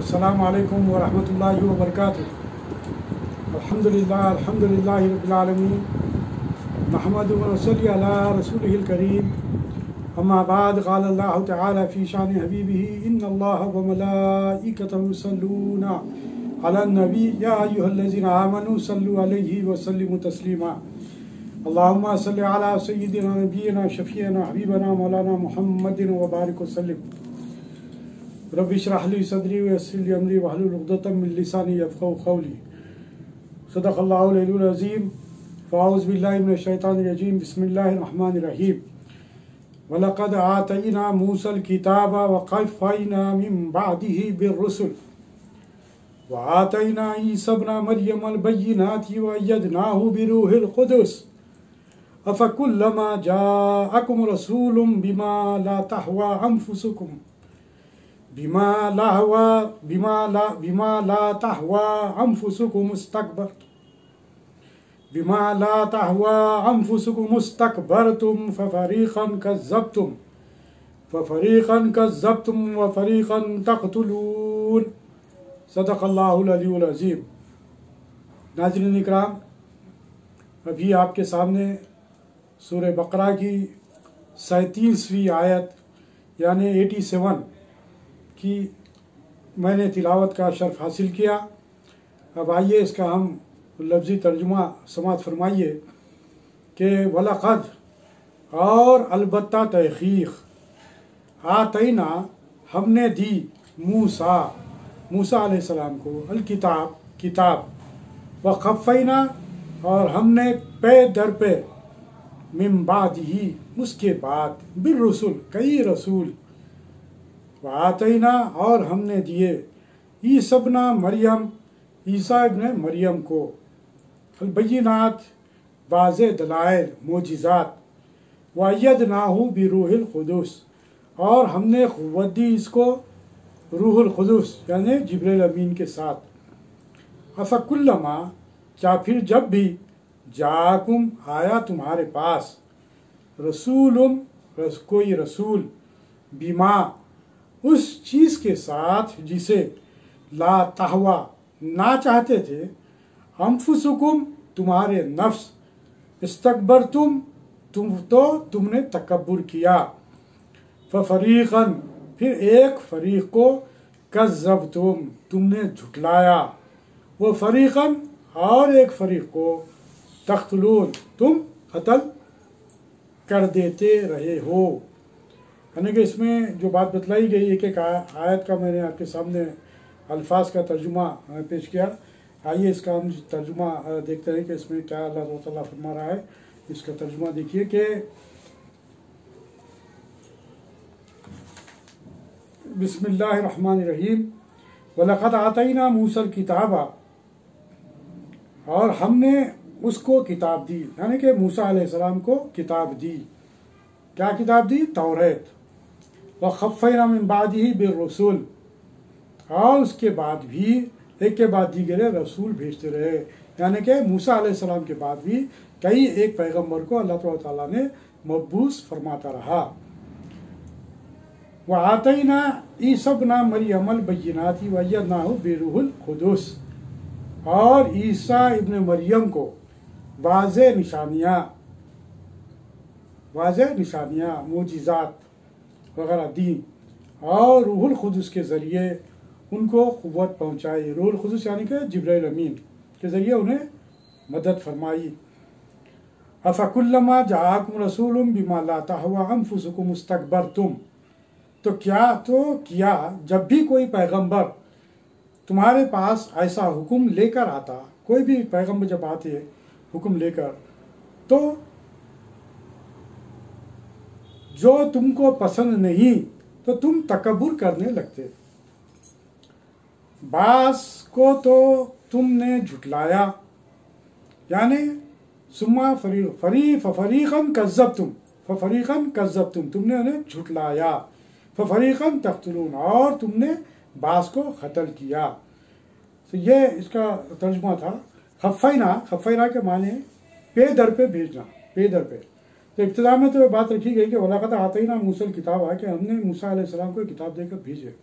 अस्सलामु अलैकुम व रहमतुल्लाहि व बरकातुहू। अल्हम्दुलिल्लाहि रब्बिल आलमीन नहमदुहु व नसल्ली अला रसूलिहिल करीम। अम्मा बाद क़ाल अल्लाहु तआला फ़ी शान हबीबिही इन्नल्लाह व मलाइकतहु युसल्लूना अलन नबी या अय्युहल्लज़ीना आमनू सल्लु अलैहि व सल्लिमू तस्लीमा। अल्लाहुम्मा सल्लि अला सय्यिदिना नबिय्यिना शफ़ीअना हबीबना मौलाना मुहम्मदिन व बारिक वसल्लिम। रब्बि इश्रह ली सदरी व यस्सिर ली अमरी वहलुल उक़दतम मिन लिसानी यफ़क़हू क़ौली। सदक़ल्लाहुल अलीयुल अज़ीम। फ़अऊज़ु बिल्लाहि मिनश शैतानिर रजीम। बिस्मिल्लाहिर रहमानिर रहीम। वलक़द आतैना मूसल किताब व क़फ़ैना मिन बअदिही बिर्रुसुल व आतैना ईसा इब्न मरियमल बय्यिनाति व अय्यदनाहु बिरूहिल क़ुदुस अफ़कुल्लमा जाअकुम रसूलुम बिमा ला तहवा अनफुसुकुम मुस्तकबरतुम फ़फ़रीक़न कज़्ज़बतुम व फ़रीक़न तक़तुलून। सदक़ल्लाहुल अलीयुल अज़ीम। नाज़रीन इकराम, अभी आपके सामने सूरह बक़रा की 37वीं आयत यानी 87 की मैंने तिलावत का शर्फ हासिल किया। अब आइए इसका हम लफ्ज़ी तर्जुमा समात फरमाइए कि वलक़द और अलबत्ता तहक़ीक़ आतैना हमने दी मूसा अलैहिस्सलाम को अल किताब व क़फ़ैना और हमने पे दर पे मिन बादिही उसके बाद बिर्रुसुल कई रसूल व आतैना और हमने दिए ईसा इब्न मरियम को अल बय्यिनात वाज़े दलाइल मोजिज़ात व अय्यदनाहु बिरूहिल क़ुदुस और हमने क़ुव्वत दी इसको रूहुल क़ुदुस यानी जिब्रील अमीन के साथ। अफ़कुल्लमा क्या फिर जब भी जाकुम आया तुम्हारे पास रसूलुम कोई रसूल बिमा उस चीज़ के साथ जिसे ला तहवा ना चाहते थे अनफुसुकुम तुम्हारे नफ्स इस्तकबरतुम तुमने तकब्बुर किया फ़फ़रीक़न फिर एक फ़रीक़ को कज़्ज़बतुम तुमने झुटलाया व फ़रीक़न और एक फ़रीक़ को तक़तुलून तुम कत्ल कर देते रहे हो। यानी कि इसमें जो बात बतलाई गई एक एक आयत का मैंने आपके सामने अल्फाज का तर्जुमा पेश किया। आइए इसका हम तर्जुमा देखते हैं कि इसमें क्या अल्लाह ताला फरमा रहा है। इसका तर्जुमा देखिए कि बिस्मिल्लाहिर्रहमानिर्रहीम। वलक़द आतैना मूसल किताबा और हमने उसको किताब दी यानी कि मूसा अलैहिस्सलाम को किताब दी। क्या किताब दी? तौरात। व क़फ़ैना मिन बादिही बिर्रुसुल और उसके बाद भी एक के बाद दीगरे रसूल भेजते रहे यानी कि मूसा अलैहिस्सलाम के बाद भी कई एक पैगम्बर को अल्लाह ताला ने मबूस फरमाता रहा। व आतैना ईसा इब्न मरियमल बय्यिनाति व अय्यदनाहु बिरूहिल क़ुदुस और ईसा इब्न मरियम को वाज़े निशानियाँ मोजिज़ात वगैरह दी और रूहुल क़ुदुस के ज़रिए उनको क़ुव्वत पहुँचाई। रूहुल क़ुदुस यानी कि जिब्रील अमीन के ज़रिए उन्हें मदद फरमाई। अफ़कुल्लमा जाअकुम रसूलुम बिमा ला तहवा अनफुसुकुम मुस्तकबरतुम तो किया जब भी कोई पैगंबर तुम्हारे पास ऐसा हुक्म लेकर आता, कोई भी पैगंबर जब आते हुक्म लेकर तो जो तुमको पसंद नहीं तो तुम तकब्बुर करने लगते। बास को तो तुमने झुटलाया यानी सुम्मा फ़फ़रीक़न कज़्ज़बतुम तुमने उन्हें झुटलाया फ़फ़रीक़न तक़तुलून और तुमने बास को कत्ल किया। तो ये इसका तर्जुमा था। क़फ़ैना के माने पे दर पे भेजना, पे दर पे। तो इब्तिदा में तो बात रखी गई कि वलक़द आतैना मूसल किताब है कि हमने मूसा अलैहिस्सलाम को किताब देकर भेजे।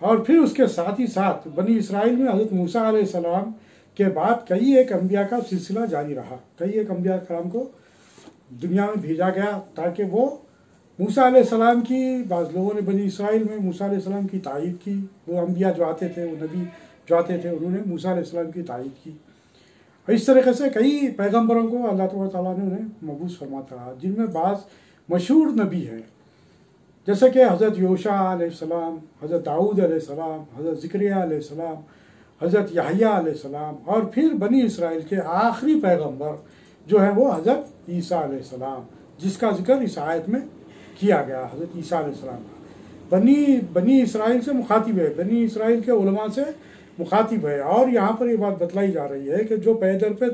और फिर उसके साथ ही साथ बनी इसराइल में हज़रत मूसा अलैहिस्सलाम के बाद कई एक अम्बिया का सिलसिला जारी रहा। कई एक अम्बिया कराम को दुनिया में भेजा गया ताकि वो मूसा अलैहिस्सलाम की, बाज़ लोगों ने बनी इसराइल में मूसा अलैहिस्सलाम की तायीद की। वो अम्बिया जो आते थे, वो नबी जो आते थे, उन्होंने मूसा अलैहिस्सलाम की तायीद की। और इस तरीके से कई पैगम्बरों को अल्लाह ताला ने उन्हें मबूस फरमाता रहा, जिनमें बाज़ मशहूर नबी हैं, जैसे कि हज़रत योशा अलैहिस्सलाम, हज़रत दाऊद अलैहिस्सलाम, हज़रत ज़िक्रिया अलैहिस्सलाम, हज़रत याहया अलैहिस्सलाम, और फिर बनी इसराइल के आखिरी पैगम्बर जो है वो हज़रत ईसा अलैहिस्सलाम, जिसका जिक्र इस आयत में किया गया। हज़रत ईसा अलैहिस्सलाम बनी इसराइल से मुखातिब है, बनी इसराइल के उलमा से मुखातिब है। और यहाँ पर ये बात बतलाई जा रही है कि जो पैदर पे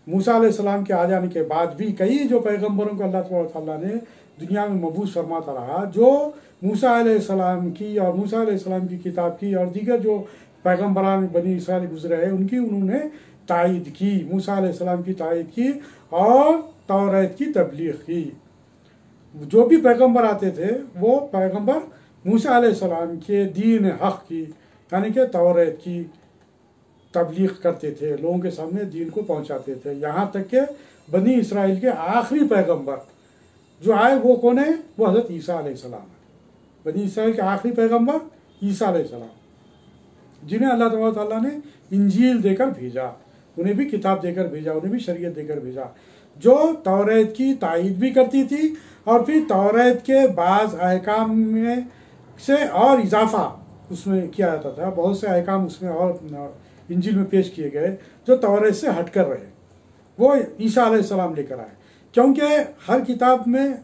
मूसा अलैहिस्सलाम के आ जाने के बाद भी कई जो पैगम्बरों को अल्लाह ताला ने दुनिया में मबूस फरमाता रहा, जो मूसा अलैहिस्सलाम की और मूसा अलैहिस्सलाम की किताब की और दीगर जो पैगम्बरान बनी इसराइल गुजरे हैं उनकी उन्होंने तायीद की, मूसा अलैहिस्सलाम की तायीद की और तौरात की तबलीग की। जो भी पैगम्बर आते थे वो पैगम्बर मूसा अलैहिस्सलाम के दीन हक़ की यानी कि तौरात की तबलीग करते थे, लोगों के सामने दीन को पहुंचाते थे। यहाँ तक कि बनी इसराइल के आखिरी पैगम्बर जो आए वो कौन है? वो हज़रत ईसा अलैहिस्सलाम है। बनी इसराइल के आखिरी पैगम्बर ईसा अलैहिस्सलाम, जिन्हें अल्लाह ताला ने इंजील देकर भेजा, उन्हें भी किताब देकर भेजा, उन्हें भी शरीयत देकर भेजा, जो तौरात की तायीद भी करती थी और फिर तौरात के बाज़ अहकाम में से और इजाफा उसमें किया जाता था। बहुत से अहकाम उसमें और इंजील में पेश किए गए जो तौरात से हट कर रहे, वो ईसा अलैहिस्सलाम लेकर आए, क्योंकि हर किताब में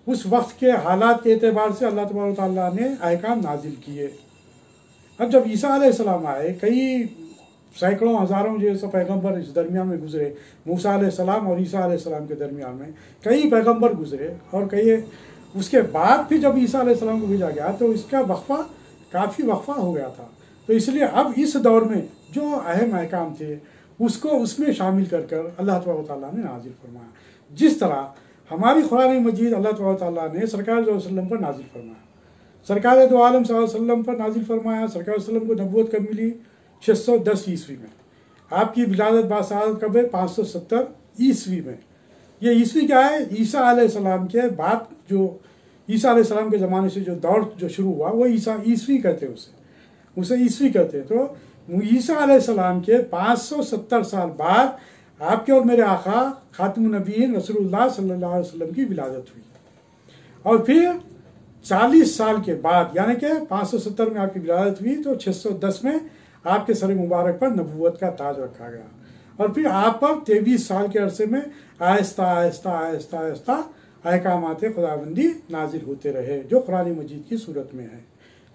उस वक्त के हालात के एतबार से अल्लाह तबारक ताला ने अहकाम नाजिल किए। अब जब ईसा अलैहिस्सलाम आए, कई सैकड़ों हज़ारों जैसे पैगम्बर इस दरमियान में गुजरे, मूसा अलैहिस्सलाम और ईसा अलैहिस्सलाम के दरमियान में कई पैगम्बर गुजरे, और कई उसके बाद फिर जब ईसा अलैहिस्सलाम को भेजा गया तो इसका वक्फा काफ़ी वक्फा हो गया था। तो इसलिए अब इस दौर में जो अहम अहकाम थे उसको उसमें शामिल कर कर अल्लाह ताला ने नाजिल फरमाया। जिस तरह हमारी कुरान मजीद अल्लाह ताला ने सरकार सल्लल्लाहु अलैहि वसल्लम पर नाजिल फरमाया, सरकार दो आलम सल्लल्लाहु अलैहि वसल्लम पर नाजिल फरमाया। सरकार वसल्लम को नबूवत कब मिली? 610 ईस्वी में। आपकी विलादत बासादत कब है? 570 ईस्वी में। ये ईस्वी क्या है? ईसा अलैहिस्सलाम के बाद, जो ईसा अलैहिस्सलाम के ज़माने से जो दौर जो शुरू हुआ वो ईस्वी कहते हैं, उसे ईस्वी कहते हैं। तो ईसा अलैहिस्सलाम के 570 साल बाद आपके और मेरे आका खातिमुन नबीयीन रसूलुल्लाह सल्लल्लाहु अलैहि वसल्लम की विलादत हुई, और फिर 40 साल के बाद यानी कि 570 में आपकी विलादत हुई तो 610 में आपके सर मुबारक पर नबूवत का ताज रखा गया, और फिर आप पर 23 साल के अरसे में आहिस्ता आहिस्ता आहिस्ता आहिस्ता अहकामात खुदाबंदी नाजिल होते रहे, जो कुरान मजीद की सूरत में है।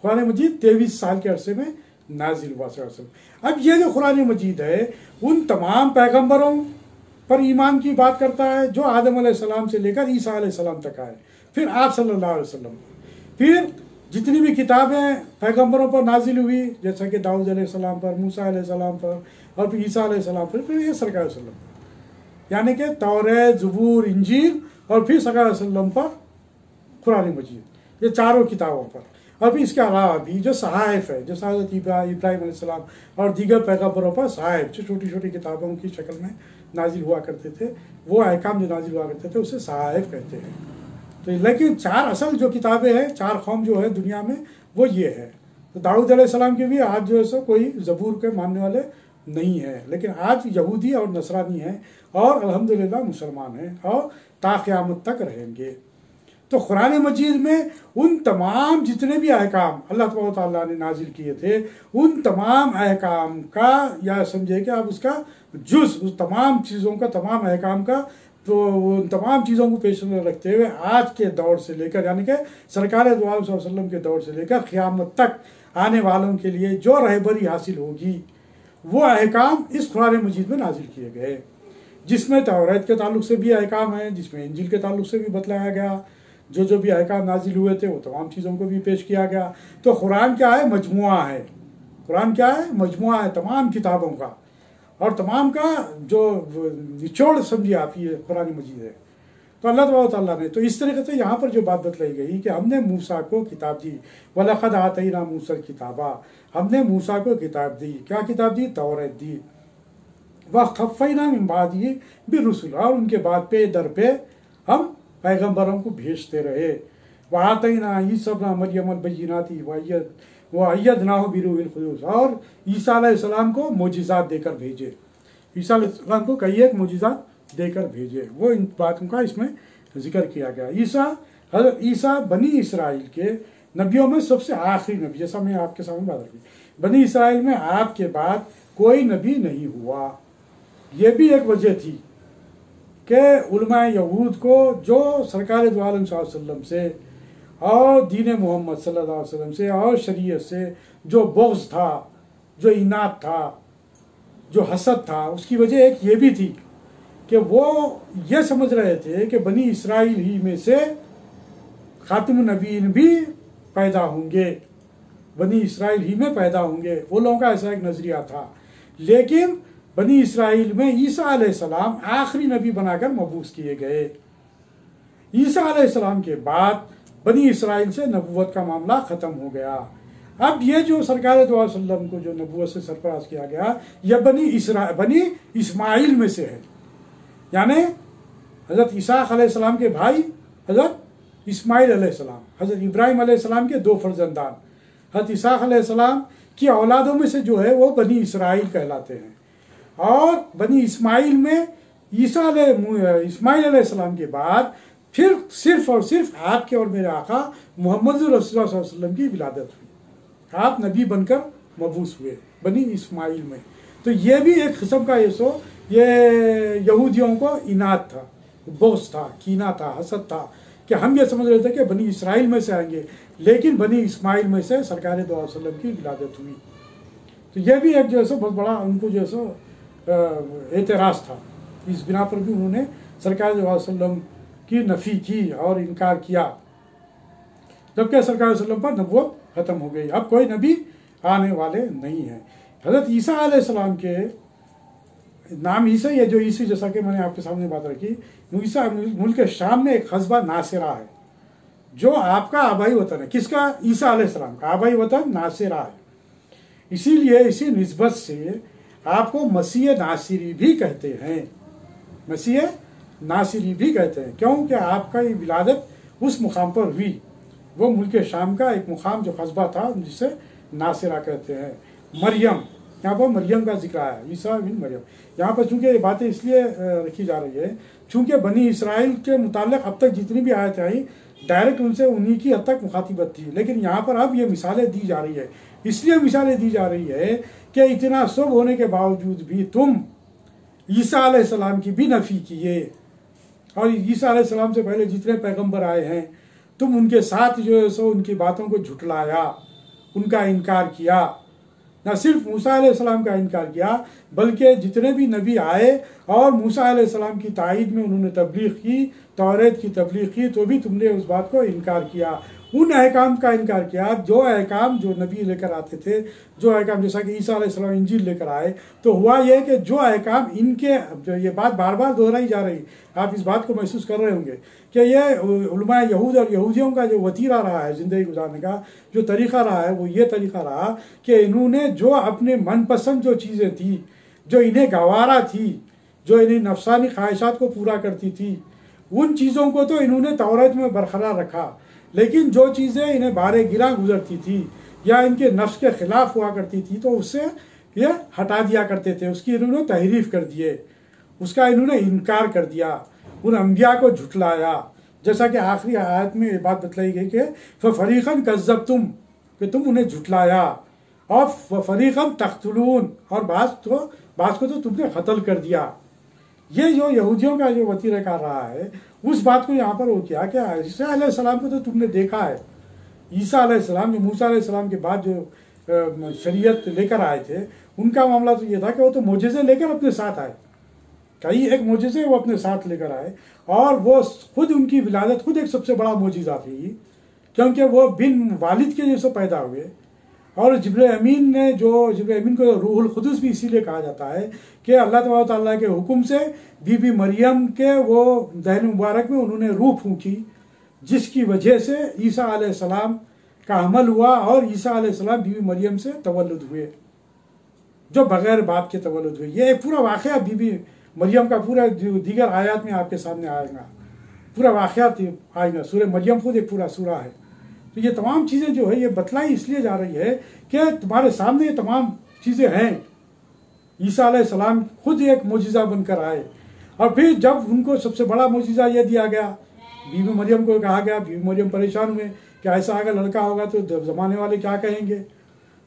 कुरान मजीद 23 साल के अरसे में नाजिल हुआ। अब ये जो कुरान मजीद है उन तमाम पैगम्बरों पर ईमान की बात करता है जो आदम अलैहिस्सलाम से लेकर ईसा अलैहिस्सलाम तक आए, फिर आप सल्लल्लाहु अलैहि वसल्लम, फिर जितनी भी किताबें पैगम्बरों पर नाजिल हुई जैसा कि दाऊद अलैहिस्सलाम पर, मूसा अलैहिस्सलाम पर, और फिर ईसा अलैहिस्सलाम पर, फिर ये सरकार वसल्लम पर, यानी कि तौरात, ज़बूर, इंजील, और फिर सरकार वसल्लम पर कुरान मजीद, ये चारों किताबों पर। और फिर इसके अलावा भी जो सहाइफ है, जैसे हज़रत इब्राहिम अलैहिस्सलाम और दीगर पैगम्बरों पर सहाइफ, जो छोटी छोटी किताबों की शक्ल में नाजिल हुआ करते थे, वो अहकाम जो नाजिल हुआ करते थे उसे सहाइफ कहते हैं। तो लेकिन चार असल जो किताबें हैं, चार कौम जो है दुनिया में, वो ये है। तो दाऊद अलैहिस्सलाम के भी आज जो है सो कोई ज़बूर के मानने वाले नहीं है, लेकिन आज यहूदी और नसरानी हैं और अल्हम्दुलिल्लाह मुसलमान हैं और ता क़यामत तक रहेंगे। तो कुरान मजीद में उन तमाम जितने भी अहकाम अल्लाह ताला ने नाजिल किए थे, उन तमाम अहकाम का, या समझे कि आप उसका जुज़, उस तमाम चीज़ों का, तमाम अहकाम का, तो उन तमाम चीज़ों को पेश नज़र रखते हुए आज के दौर से लेकर, यानी कि सरकार दो आलम सल्लल्लाहु अलैहि वसल्लम के दौर से लेकर क़यामत तक आने वालों के लिए जो रहबरी हासिल होगी, वो अहकाम इस कुरान मजीद में नाजिल किए गए, जिसमें तौरात के ताल्लुक से भी अहकाम हैं, जिसमें इंजील के ताल्लुक से भी बतलाया गया, जो भी अहकाम नाजिल हुए थे वो तमाम चीज़ों को भी पेश किया गया। तो कुरान क्या है? मजमुआ है। कुरान क्या है? मजमुआ है तमाम किताबों का, और तमाम का जो निचोड़ समझिए आप, ये कुरान मजीद है। तो अल्लाह ताला ने तो इस तरीके से यहाँ पर जो बात बतलाई गई कि हमने मूसा को किताब दी, वलक़द आतैना मूसल किताबा, हमने मूसा को किताब दी। क्या किताब दी? तौरात दी। वह खफ़ैना मिन बादिही बिरुसुल, और उनके बाद पे दर पे हम पैगम्बरों को भेजते रहे। वह आतैना ईसा इब्न मरियम बय्यिनाति व अय्यदनाहु बिरूहिल कुद्दूस, और ईसा अलैहिस्सलाम को मोजिज़ात देकर भेजे। ईसा अलैहिस्सलाम को कई एक मोजिज़ात देकर भेजे, वो इन बातों का इसमें जिक्र किया गया। हज़रत ईसा बनी इसराइल के नबियों में सबसे आखिरी नबी, जैसा मैं आपके सामने बात रखी, बनी इसराइल में आपके बाद कोई नबी नहीं हुआ। ये भी एक वजह थी कि उलमाए यहूद को जो सरकार दो आलम सल्लल्लाहु अलैहि वसल्लम से और दीन मोहम्मद सल्लल्लाहु अलैहि वसल्लम से और शरीयत से जो बोझ था, जो इनात था, जो हसद था, उसकी वजह एक ये भी थी कि वो ये समझ रहे थे कि बनी इसराइल ही में से खातिमुन नबीन भी पैदा होंगे, बनी इसराइल ही में पैदा होंगे। वो लोगों का ऐसा एक नज़रिया था। लेकिन बनी इसराइल में ईसा अलैहिस्सलाम आखिरी नबी बनाकर मबूस किए गए। ईसा अलैहिस्सलाम के बाद बनी इसराइल से नबूवत का मामला ख़त्म हो गया। अब ये जो सरकार दो अलैहि वसल्लम को जो नबूवत से सरफराज किया गया, यह बनी इस्माइल में से है। यानी हज़रत इसाक अलैहिस्सलाम के भाई हज़रत इस्माइल अलैहिस्सलाम, हज़रत इब्राहिम अलैहिस्सलाम के 2 फर्जंदान, हज़रत इसाक अलैहिस्सलाम की औलादों में से जो है वो बनी इसराइल कहलाते हैं। और बनी इस्माइल में इस्माइल अलैहिस्सलाम के बाद फिर सिर्फ और सिर्फ आपके और मेरे आका मोहम्मद रसूलुल्लाह सल्लल्लाहु अलैहि वसल्लम की विलादत हुई। आप नबी बनकर मबूस हुए बनी इस्माइल में। तो ये भी एक किस्म का ये यहूदियों को इनात था, बोझ था, कीना था, हसद था कि हम ये समझ रहे थे कि बनी इसराइल में से आएंगे, लेकिन बनी इस्माइल में से सरकार दो अलैहि वसल्लम की विलादत हुई। तो ये भी एक जो है बहुत बड़ा उनको जो है एतराज़ था। इस बिना पर भी उन्होंने सरकार दो अलैहि वसल्लम की नफ़ी की और इनकार किया, जबकि सरकार वसल्लम पर नबूवत ख़त्म हो गई। अब कोई नबी आने वाले नहीं है। हज़रत ईसा अलैहिस्सलाम के नाम ईसा है, जो ईसी जैसा कि मैंने आपके सामने बात रखी, ईसा मुल्क शाम में एक कस्बा नासिरा है जो आपका आबाई वतन है। किसका? ईसा अलैहिस्सलाम का आबाई वतन नासिरा है। इसीलिए इसी निस्बत से आपको मसीह नासिरी भी कहते हैं, मसीह नासिरी भी कहते हैं। क्योंकि आपका ये विलादत उस मुकाम पर हुई, वो मुल्क शाम का एक मुकाम जो कस्बा था जिसे नासिरा कहते हैं। मरियम, यहाँ पर मरियम का जिक्र आया, ईसा बिन मरियम। यहाँ पर चूंकि ये बातें इसलिए रखी जा रही है चूंकि बनी इसराइल के मुताल्लिक अब तक जितनी भी आयतें आई डायरेक्ट उनसे उन्हीं की हद तक मुखातिबत थी, लेकिन यहाँ पर अब ये मिसालें दी जा रही है। इसलिए मिसालें दी जा रही है कि इतना सब होने के बावजूद भी तुम ईसा अलैहिस्सलाम की भी नफ़ी किए, और ईसा अलैहिस्सलाम से पहले जितने पैगंबर आए हैं तुम उनके साथ जो है सो उनकी बातों को झुटलाया, उनका इनकार किया। न सिर्फ मूसा अलैहिस्सलाम का इनकार किया, बल्कि जितने भी नबी आए और मूसा अलैहिस्सलाम की तायीद में उन्होंने तबलीग की, तौरात की तबलीग की, तो भी तुमने उस बात को इनकार किया। उन अहकाम का इनकार किया जो अहकाम जो नबी लेकर आते थे, जो अहकाम जैसा कि ईसा अलैहिस्सलाम इंजील लेकर आए। तो हुआ यह कि जो अहकाम इनके, जो ये बात बार बार दोहराई जा रही, आप इस बात को महसूस कर रहे होंगे कि ये उलमा यहूद और यहूदियों का जो वतीरा रहा है ज़िंदगी गुजारने का, जो तरीक़ा रहा है, वो ये तरीक़ा रहा कि इन्होंने जो अपने मनपसंद जो चीज़ें थी, जो इन्हें गवारा थी, जो इन्हें नफसानी ख्वाहिशात को पूरा करती थी, उन चीज़ों को तो इन्होंने तौरात में बरकरार रखा, लेकिन जो चीज़ें इन्हें बारे गिरा गुजरती थी या इनके नफ्स के ख़िलाफ़ हुआ करती थी तो उससे ये हटा दिया करते थे, उसकी इन्होंने तहरीफ़ कर दिए, उसका इन्होंने इनकार कर दिया, उन अम्बिया को झुटलाया। जैसा कि आखिरी आयत में ये बात बतलाई गई कि फ़रीक़न कज़्ज़बतुम, कि तुम उन्हें झुटलाया, और फ़रीक़न तक़्तुलून, और बाज़ को तो तुमने क़त्ल कर दिया। ये जो यहूदियों का जो वतीरा कर रहा है उस बात को यहाँ पर वो किया कि ईसा अलैहिस्सलाम को तो तुमने देखा है, ईसा अलैहिस्सलाम जो मूसा अलैहिस्सलाम के बाद जो शरीयत लेकर आए थे, उनका मामला तो ये था कि वो तो मोजेज़े लेकर अपने साथ आए, कई एक मोजेज़े वो अपने साथ लेकर आए, और वो खुद उनकी विलादत खुद एक सबसे बड़ा मोजिज़ा थी, क्योंकि वो बिन वालिद के जैसे पैदा हुए और जिब्रील अमीन ने जिब्रील अमीन को रूहुल कुदस भी इसीलिए कहा जाता है कि अल्लाह तबारक ताला के हुक्म से बीबी मरियम के वो दहन मुबारक में उन्होंने रूह फूंकी, जिसकी वजह से ईसा अलैहिस्सलाम का अमल हुआ और ईसा अलैहिस्सलाम बीबी मरियम से तवल्लुद हुए, जो बगैर बाप के तवल्लुद हुए। ये पूरा वाक़या बीबी मरियम का पूरा दीगर आयत में आपके सामने आएगा, पूरा वाक़या आएगा। सूरह मरियम खुद एक पूरा सूरा है। तो ये तमाम चीज़ें जो है ये बतलाई इसलिए जा रही है कि तुम्हारे सामने ये तमाम चीज़ें हैं। ईसा अलैहिस्सलाम खुद एक मोजिज़ा बनकर आए, और फिर जब उनको सबसे बड़ा मोजिज़ा ये दिया गया, बीबी मरियम को कहा गया, बीबी मरियम परेशान हुए कि ऐसा अगर लड़का होगा तो ज़माने वाले क्या कहेंगे।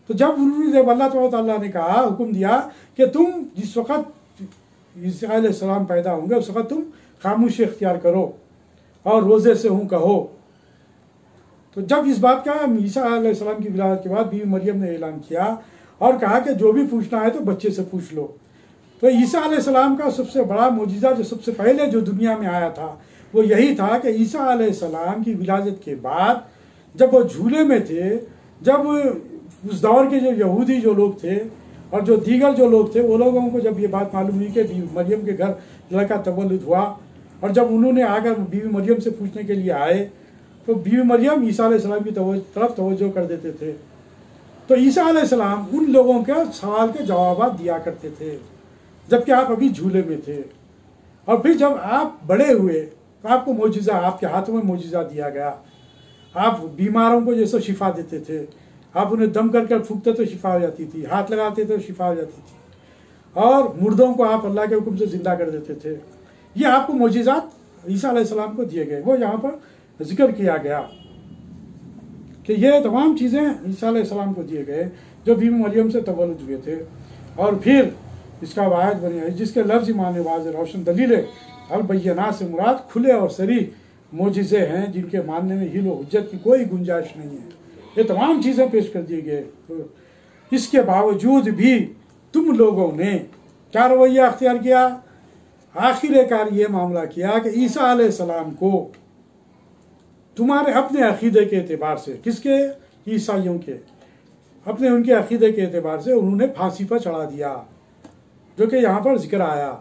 तो जब अल्लाह ताला ने कहा, हुक्म दिया कि तुम जिस वक़्त ईसा अलैहिस्सलाम पैदा होंगे उस वक़्त तुम खामोशी इख्तियार करो और रोज़े से हूँ कहो। तो जब इस बात का ईसा अलैहिस्सलाम की विलादत के बाद बीबी मरियम ने ऐलान किया और कहा कि जो भी पूछना है तो बच्चे से पूछ लो। तो ईसा अलैहिस्सलाम का सबसे बड़ा मोजिज़ा जो सबसे पहले जो दुनिया में आया था वो यही था कि ईसा अलैहिस्सलाम की विलादत के बाद जब वो झूले में थे, जब उस दौर के जो यहूदी जो लोग थे और जो दीगर जो लोग थे वो लोगों को जब ये बात मालूम हुई कि बीबी मरियम के घर लड़का तवल्लुद हुआ, और जब उन्होंने आकर बीबी मरियम से पूछने के लिए आए तो बीबी मरियम ईसा अलैहिस्सलाम की तरफ तवज्जो कर देते थे। तो ईसा अलैहिस्सलाम उन लोगों के सवाल के जवाब दिया करते थे जबकि आप अभी झूले में थे। और फिर जब आप बड़े हुए तो आपको मोजिज़ा, आपके हाथों में मोजिज़ा दिया गया। आप बीमारों को जैसे शिफा देते थे, आप उन्हें दम करके फूंकते तो शिफा हो जाती थी, हाथ लगाते तो शिफा हो जाती थी, और मुर्दों को आप अल्लाह के हुक्म से जिंदा कर देते थे। ये आपको मोजिज़ात ईसा अलैहिस्सलाम को दिए गए, वो यहाँ पर जिक्र किया गया कि ये तमाम चीज़ें ईसा अलैहिस्सलाम को दिए गए जो बीबी मरियम से तवल्लुद हुए थे। और फिर इसका वायद बनी है जिसके लफ्ज़ माने वाज़ रोशन दलील अल बय्यनात से मुराद खुले और सरी मोजिज़े हैं जिनके मानने में हिल व हुज्जत की कोई गुंजाइश नहीं है। ये तमाम चीज़ें पेश कर दिए गए। तो इसके बावजूद भी तुम लोगों ने क्या रवैया अख्तियार किया, आखिरकार ये मामला किया कि ईसा अलैहिस्सलाम को तुम्हारे अपने अकीदे के एतबार से, किसके, ईसाइयों के, अपने उनके अकीदे के एतबार से उन्होंने फांसी पर चढ़ा दिया। जो कि यहाँ पर जिक्र आया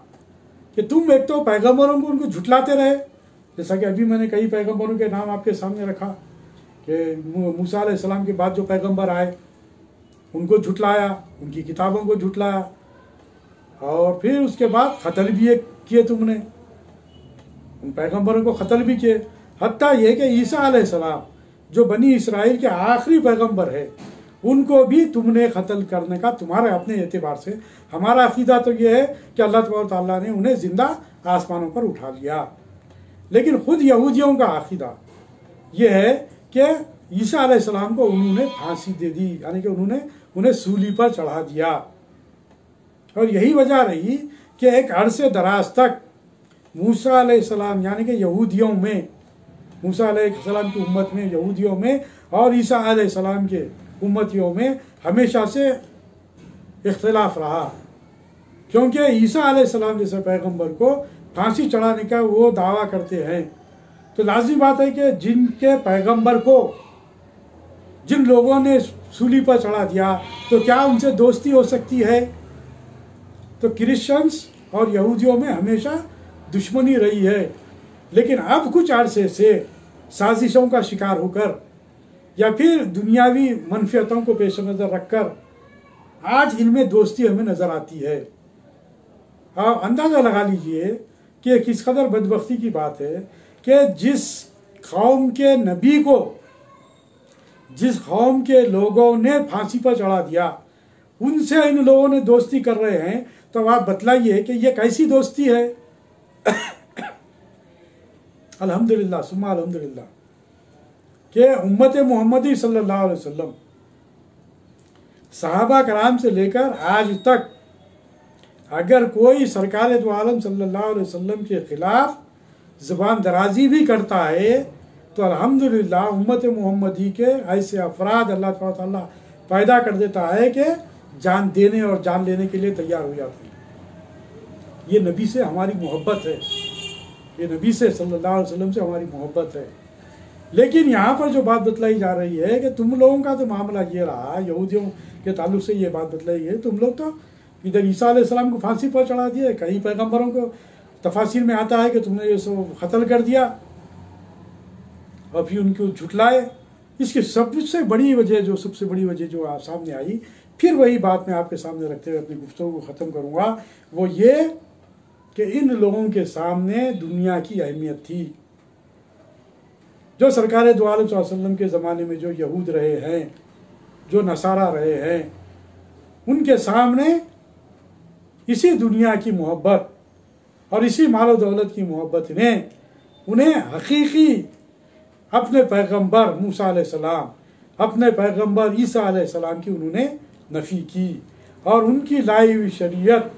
कि तुम एक तो पैगम्बरों को उनको झुटलाते रहे, जैसा कि अभी मैंने कई पैगम्बरों के नाम आपके सामने रखा कि मूसा अलैहिस्सलाम के बाद जो पैगम्बर आए उनको झुटलाया, उनकी किताबों को झुटलाया, और फिर उसके बाद कत्ल भी किए तुमने, उन पैगम्बरों को कत्ल भी किए। हत्ता ये कि ईसा अलैहिस्सलाम जो बनी इसराइल के आखिरी पैगम्बर है उनको भी तुमने कत्ल करने का तुम्हारे अपने एतबार से। हमारा अकीदा तो ये है कि अल्लाह तबारक ताला ने उन्हें जिंदा आसमानों पर उठा लिया, लेकिन खुद यहूदियों का अकीदा ये है कि ईसा अलैहिस्सलाम को उन्होंने फांसी दे दी, यानी कि उन्होंने उन्हें सूली पर चढ़ा दिया। और यही वजह रही कि एक अरसे दराज तक मूसा अलैहिस्सलाम यानी कि यहूदियों में, मूसा अलैहिस्सलाम की उम्मत में, यहूदियों में और ईसा अलैहिस्सलाम के उम्मतियों में हमेशा से इख्तिलाफ रहा, क्योंकि ईसा अलैहिस्सलाम जैसे पैगंबर को फांसी चढ़ाने का वो दावा करते हैं। तो लाज़मी बात है कि जिनके पैगंबर को जिन लोगों ने सूली पर चढ़ा दिया तो क्या उनसे दोस्ती हो सकती है? तो क्रिश्चियंस और यहूदियों में हमेशा दुश्मनी रही है, लेकिन अब कुछ अरसे से साजिशों का शिकार होकर या फिर दुनियावी मनफियतों को पेश नज़र रखकर आज इनमें दोस्ती हमें नज़र आती है। आप अंदाज़ा लगा लीजिए कि किस कदर बदबख्ती की बात है कि जिस कौम के नबी को जिस कौम के लोगों ने फांसी पर चढ़ा दिया उनसे इन लोगों ने दोस्ती कर रहे हैं। तो आप बतलाइए कि ये कैसी दोस्ती है? अल्हम्दुलिल्लाह सुम्मा अल्हम्दुलिल्लाह कि उम्मत मोहम्मदी सल्लल्लाहु अलैहि वसल्लम सहाबा कराम से लेकर आज तक अगर कोई सरकार दो आलम सल्लल्लाहु अलैहि वसल्लम के खिलाफ ज़बान दराजी भी करता है तो अल्हम्दुलिल्लाह उम्मत मोहम्मदी के ऐसे अफराद अल्लाह ताला पैदा कर देता है कि जान देने और जान लेने के लिए तैयार हो जाते हैं। ये नबी से हमारी मोहब्बत है, ये नबी से सल्लल्लाहु अलैहि वसल्लम से हमारी मोहब्बत है। लेकिन यहाँ पर जो बात बतलाई जा रही है कि तुम लोगों का तो मामला ये रहा, यहूदियों के ताल्लुक से ये बात बतलाई है, तुम लोग तो इधर ईसा अलैहिस्सलाम को फांसी पर चढ़ा दिए, कई पैगंबरों को तफासिर में आता है कि तुमने ये सब कत्ल कर दिया और फिर उनको झुटलाए। इसकी सबसे बड़ी वजह जो सामने आई, फिर वही बात मैं आपके सामने रखते हुए अपनी गुफ्तगू को ख़त्म करूँगा, वो ये कि इन लोगों के सामने दुनिया की अहमियत थी। जो सरकार दो आलम सल्लल्लाहु अलैहि वसल्लम के ज़माने में जो यहूद रहे हैं, जो नसारा रहे हैं, उनके सामने इसी दुनिया की मोहब्बत और इसी मालो दौलत की मोहब्बत ने उन्हें हकीकी अपने पैगंबर मूसा अलैहिस्सलाम, अपने पैगंबर ईसा अलैहिस्सलाम की उन्होंने नफ़ी की और उनकी लाई हुई शरीयत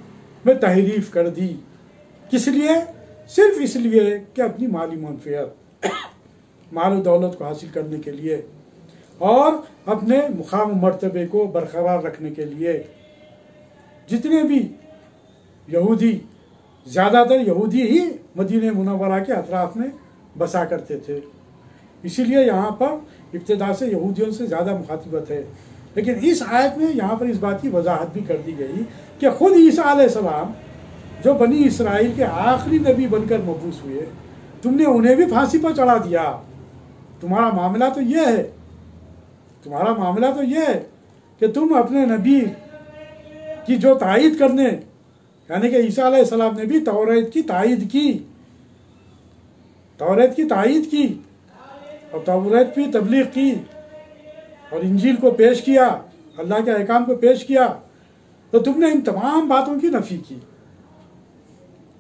में तहरीफ कर दी। किस लिए? सिर्फ इसलिए कि अपनी माली मनफियत, माल दौलत को हासिल करने के लिए और अपने मुकाम मर्तबे को बरकरार रखने के लिए। जितने भी यहूदी, ज़्यादातर यहूदी ही मदीने मुनव्वरा के अतराफ में बसा करते थे, इसीलिए यहाँ पर इब्तिदा से यहूदियों से ज़्यादा मुखातिबत है। लेकिन इस आयत में यहाँ पर इस बात की वजाहत भी कर दी गई कि खुद ईसा अलैहिस्सलाम जो बनी इसराइल के आखिरी नबी बनकर मबूस हुए, तुमने उन्हें भी फांसी पर चढ़ा दिया। तुम्हारा मामला तो ये है कि तुम अपने नबी की जो तायीद करने, यानी कि ईसा अलैहिस्सलाम ने भी तौरात की तायीद की और तौरात की तबलीग की और इंजील को पेश किया, अल्लाह के अहकाम को पेश किया, तो तुमने इन तमाम बातों की नफ़ी की।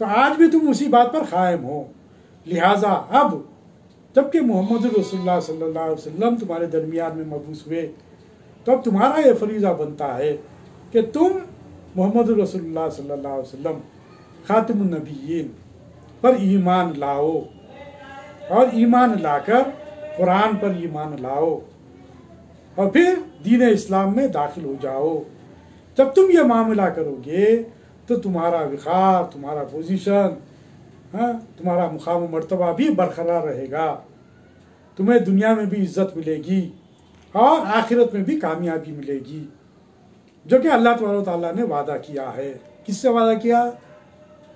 तो आज भी तुम उसी बात पर कायम हो। लिहाजा अब जबकि मोहम्मद रसूलुल्लाह सल्लल्लाहु अलैहि वसल्लम तुम्हारे दरमियान में मबूस हुए, तो अब तुम्हारा यह फरीज़ा बनता है कि तुम मोहम्मद रसूलुल्लाह सल्लल्लाहु अलैहि वसल्लम खातिमुन नबिय्यीन पर ईमान लाओ और ईमान लाकर कुरान पर ईमान लाओ और फिर दीन इस्लाम में दाखिल हो जाओ। जब तुम ये मामला करोगे तो तुम्हारा विखार, तुम्हारा पोजीशन, तुम्हारा मुकाम मर्तबा भी बरकरार रहेगा, तुम्हें दुनिया में भी इज्जत मिलेगी और आखिरत में भी कामयाबी मिलेगी, जो कि अल्लाह तबारक व तआला ने वादा किया है। किससे वादा किया?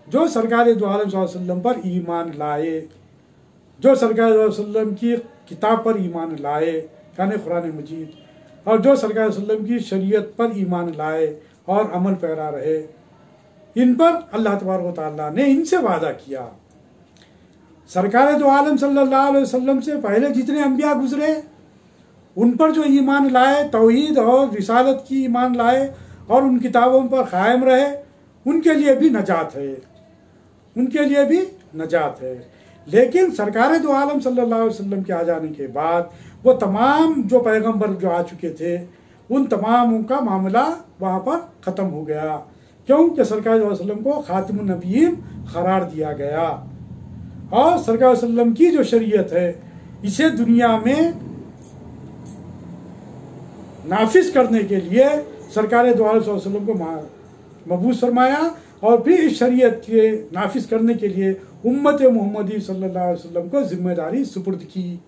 जो सरकार दो आलम सल्लल्लाहु अलैहि वसल्लम पर ईमान लाए, जो सरकार दो आलम सल्लल्लाहु अलैहि वसल्लम की किताब पर ईमान लाए, यानी कुरान मजीद, और जो सरकार सल्लल्लाहु अलैहि वसल्लम की शरीयत पर ईमान लाए और अमल पैरा रहे, इन पर अल्लाह तबारक व तआला ने इनसे वादा किया। सरकार दो आलम सल्लल्लाहु अलैहि वसल्लम से पहले जितने अंबिया गुजरे, उन पर जो ईमान लाए, तौहीद और रिसालत की ईमान लाए और उन किताबों पर कायम रहे, उनके लिए भी नजात है। लेकिन सरकार दो आलम सल्लल्लाहु अलैहि वसल्लम के आ जाने के बाद वो तमाम जो पैगंबर जो आ चुके थे, उन तमाम का मामला वहाँ पर ख़त्म हो गया। क्यों? कि सरकार सल्लल्लाहु अलैहि वसल्लम को खातिमुन नबिय्यीन करार दिया गया और सरकार सल्लल्लाहु अलैहि वसल्लम की जो शरीयत है, इसे दुनिया में नाफिज करने के लिए सरकार दो आलम सल्लल्लाहु अलैहि वसल्लम को मबूस फरमाया और फिर इस शरीयत के नाफिज करने के लिए उम्मत मोहम्मदी सल्लल्लाहु अलैहि वसल्लम को जिम्मेदारी सुपुर्द की,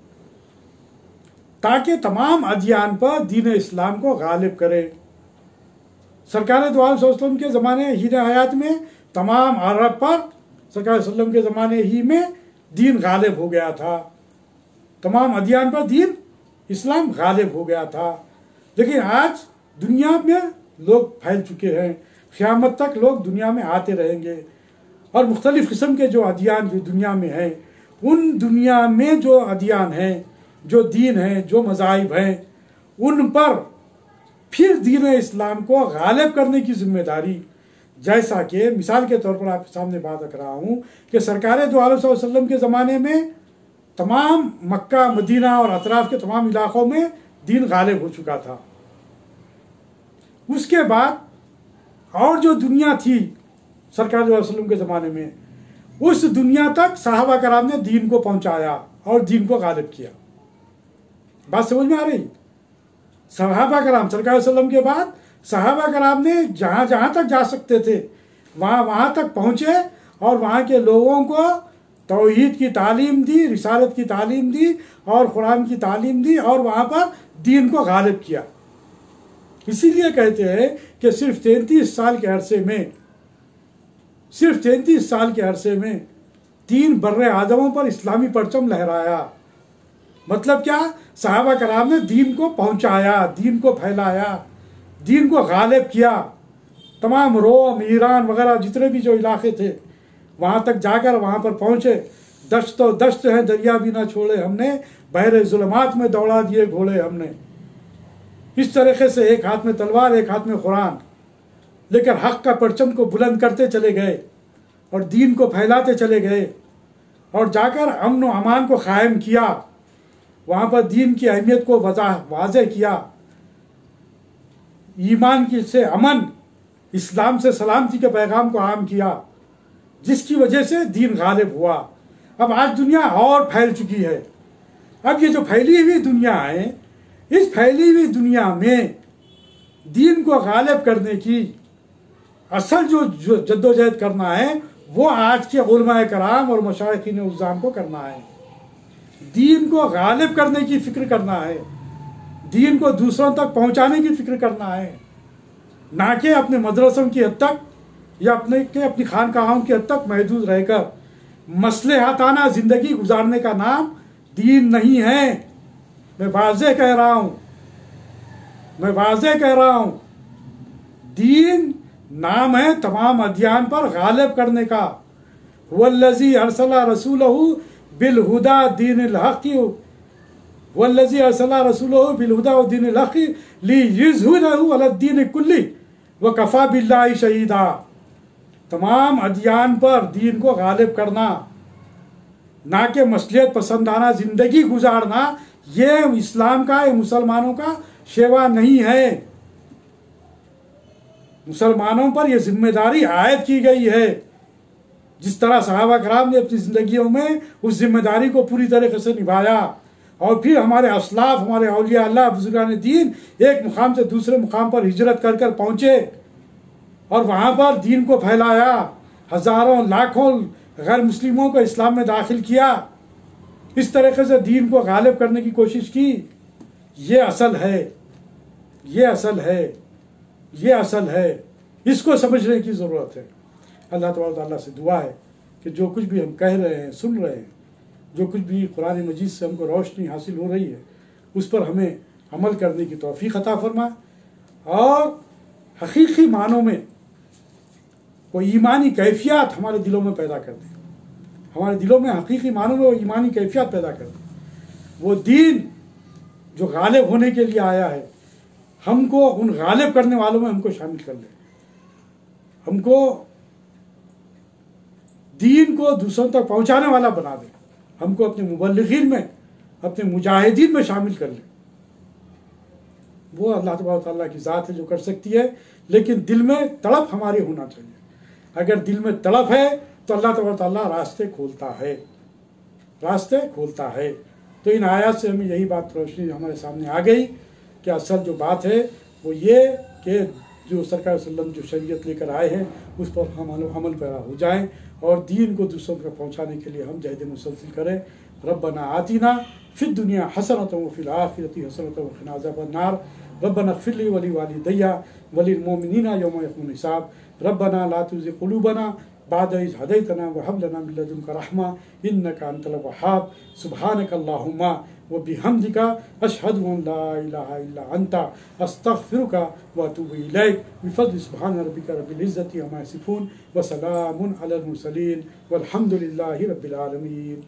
ताकि तमाम अदियान पर दीन इस्लाम को गालिब करे। सरकार दो आलम सल्लल्लाहु अलैहि वसल्लम के ज़माने ही हयात में तमाम अरब पर सरकार सल्लम के ज़माने ही में दीन गालिब हो गया था, तमाम अदियान पर दीन इस्लाम गालिब हो गया था। लेकिन आज दुनिया में लोग फैल चुके हैं, क़यामत तक लोग दुनिया में आते रहेंगे और मुख्तलिफ़ किस्म के जो अदियान जो दुनिया में हैं, उन दुनिया में जो अदियान हैं, जो दीन हैं, जो मज़ाहिब हैं, उन पर फिर दीन इस्लाम को गालिब करने की जिम्मेदारी, जैसा कि मिसाल के तौर पर आपके सामने बात रख रहा हूँ कि सरकार दो आलम सल्लल्लाहु अलैहि वसल्लम के ज़माने में तमाम मक्का, मदीना और अतराफ़ के तमाम इलाक़ों में दीन गालिब हो चुका था। उसके बाद और जो दुनिया थी सरकार सल्लल्लाहु अलैहि वसल्लम के ज़माने में, उस दुनिया तक सहाबा कराम ने दीन को पहुँचाया और दीन को गालिब किया। बात समझ में आ रही? सहाबा कराम सरकार सल्लल्लाहु अलैहि वसल्लम के बाद सहाबा कराम ने जहाँ जहाँ तक जा सकते थे वहाँ तक पहुँचे और वहाँ के लोगों को तौहीद की तालीम दी, रिसालत की तालीम दी और कुरान की तालीम दी और वहाँ पर दीन को गालिब किया। इसीलिए कहते हैं कि सिर्फ 33 साल के अरसे में, सिर्फ 33 साल के अरसे में 3 बर्रे आज़मों पर इस्लामी परचम लहराया। मतलब क्या? सहाबा कराम ने दीन को पहुँचाया, दीन को फैलाया, दीन को गालिब किया। तमाम रोम, ईरान वगैरह जितने भी जो इलाके थे वहाँ तक जाकर वहाँ पर पहुँचे। दश्त तो दश्त है, दरिया भी ना छोड़े हमने, बहरे जुल्मात में दौड़ा दिए घोड़े हमने। इस तरीके से एक हाथ में तलवार, एक हाथ में कुरान लेकर हक का परचम को बुलंद करते चले गए और दीन को फैलाते चले गए और जाकर अमन व अमान को कायम किया। वहाँ पर दीन की अहमियत को वाज़ेह किया, ईमान की से अमन, इस्लाम से सलामती के पैगाम को आम किया, जिसकी वजह से दीन गालिब हुआ। अब आज दुनिया और फैल चुकी है। अब ये जो फैली हुई दुनिया है, इस फैली हुई दुनिया में दीन को गालिब करने की असल जो जद्दोजहद करना है वो आज के उलमाए कराम और मशाइखीन उज़्ज़ाम को करना है। दीन को गालिब करने की फिक्र करना है, दीन को दूसरों तक पहुंचाने की फिक्र करना है, ना कि अपने मदरसों की हद तक या अपनी खानकाहों की हद तक महदूद रहकर। मसलहताना जिंदगी गुजारने का नाम दीन नहीं है। मैं वाज़ेह कह रहा हूं, दीन नाम है तमाम अदियान पर गालिब करने का। वल्लज़ी अरसला रसूलहू बिलहुदा दीनिल हक़, वल्लज़ी अरसला रसूलहू बिलहुदा दीनिल हक़ लियुज़हिरहू अलद्दीन कुल्ली व कफ़ा बिल्लाहि शहीदा। तमाम अदियान पर दीन को गालिब करना, ना कि मसलियत पसंदाना जिंदगी गुजारना, ये इस्लाम का, ये मुसलमानों का शेवा नहीं है। मुसलमानों पर यह जिम्मेदारी आयद की गई है। जिस तरह सहाबा कराम ने अपनी जिंदगियों में उस जिम्मेदारी को पूरी तरीके से निभाया और फिर हमारे असलाफ, हमारे औलिया अल्लाह, बुजुर्गान दीन एक मुकाम से दूसरे मुकाम पर हिजरत कर कर पहुंचे और वहां पर दीन को फैलाया, हजारों लाखों गैर मुस्लिमों को इस्लाम में दाखिल किया, इस तरीके से दीन को गालिब करने की कोशिश की। ये असल है, ये असल है, ये असल है। इसको समझने की ज़रूरत है। अल्लाह ताला से दुआ है कि जो कुछ भी हम कह रहे हैं, सुन रहे हैं, जो कुछ भी कुरान मजीद से हमको रोशनी हासिल हो रही है, उस पर हमें अमल करने की तौफीक अता फरमा और हकीकी मानों में वो ईमानी कैफियत हमारे दिलों में पैदा कर दे। हमारे दिलों में हकीकी मानों में वो ईमानी कैफियत पैदा कर दे। वो दीन जो गालिब होने के लिए आया है, हमको उन गालिब करने वालों में हमको शामिल कर ले। हमको दीन को दूसरों तक पहुंचाने वाला बना दे। हमको अपने मुबल्लिगीन में, अपने मुजाहिदीन में शामिल कर ले। वो अल्लाह तबारक ताला की ज़ात है जो कर सकती है, लेकिन दिल में तड़प हमारी होना चाहिए। अगर दिल में तड़प है तो अल्लाह तबारक ताला रास्ते खोलता है, रास्ते खोलता है। तो इन आयत से हमें यही बात रोशनी हमारे सामने आ गई कि असल जो बात है वो ये कि जो सरकार वसल्लम जो शरीयत लेकर आए हैं उस पर हम अमल पैरा हो जाएं और दीन को दूसरों तक पहुँचाने के लिए हम जहद मुसलसल करें। रब्बना आतिना फिद दुनिया हसनतन व फिल आखिरति हसनतन व क़िना अज़ाबन्नार। रब्बना इग़फ़िर ली व लिवालिदैया व लिलमुमिनीना यौम यक़ूमुल हिसाब। रब्बना ला तुज़िग़ क़ुलूबना बाद इज़ हदैतना व हब लना मिन लदुनका रहमा इन्नका अंतल वह्हाब। सुब्हानका अल्लाहुम्मा व बिहम्दिका अशहदु अन ला इलाहा इल्ला अंता अस्तग़फिरुका व अतूबु इलैक। बिफ़ज़्लि सुब्हान रब्बिका रब्बिल इज़्ज़ति अम्मा यसिफ़ून व सलामुन अलल मुरसलीन वल्हम्दुलिल्लाहि रब्बिल आलमीन।